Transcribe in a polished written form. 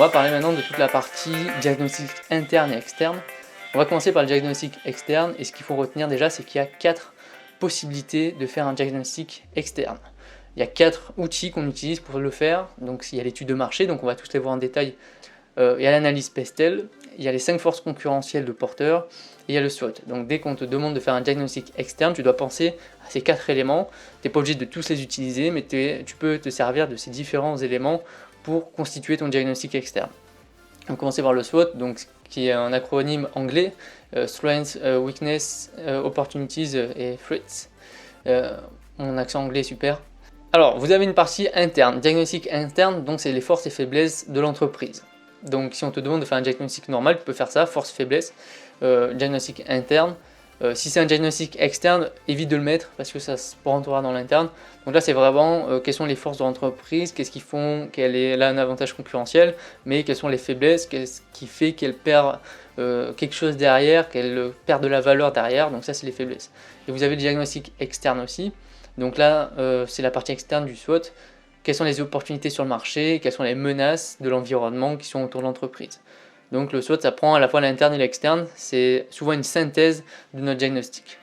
va parler maintenant de toute la partie diagnostic interne et externe. On va commencer par le diagnostic externe, et ce qu'il faut retenir déjà, c'est qu'il y a 4 possibilités de faire un diagnostic externe. Il y a 4 outils qu'on utilise pour le faire. Donc il y a l'étude de marché, donc on va tous les voir en détail. Il y a l'analyse Pestel, il y a les 5 forces concurrentielles de porteurs, et il y a le SWOT. Donc dès qu'on te demande de faire un diagnostic externe, tu dois penser à ces 4 éléments. Tu n'es pas obligé de tous les utiliser, mais tu peux te servir de ces différents éléments pour constituer ton diagnostic externe. On va commencer par le SWOT, donc, qui est un acronyme anglais, Strengths, Weakness, Opportunities et Threats. Mon accent anglais est super. Alors, vous avez une partie interne, diagnostic interne, donc c'est les forces et faiblesses de l'entreprise. Donc si on te demande de faire un diagnostic normal, tu peux faire ça, force-faiblesse, diagnostic interne. Si c'est un diagnostic externe, évite de le mettre parce que ça se rentrera dans l'interne. Donc là c'est vraiment quelles sont les forces de l'entreprise, qu'est-ce qu'ils font, quel est là un avantage concurrentiel, mais quelles sont les faiblesses, qu'est-ce qui fait qu'elle perd quelque chose derrière, qu'elle perd de la valeur derrière, donc ça c'est les faiblesses. Et vous avez le diagnostic externe aussi, donc là c'est la partie externe du SWOT. Quelles sont les opportunités sur le marché, quelles sont les menaces de l'environnement qui sont autour de l'entreprise. Donc le SWOT, ça prend à la fois l'interne et l'externe, c'est souvent une synthèse de notre diagnostic.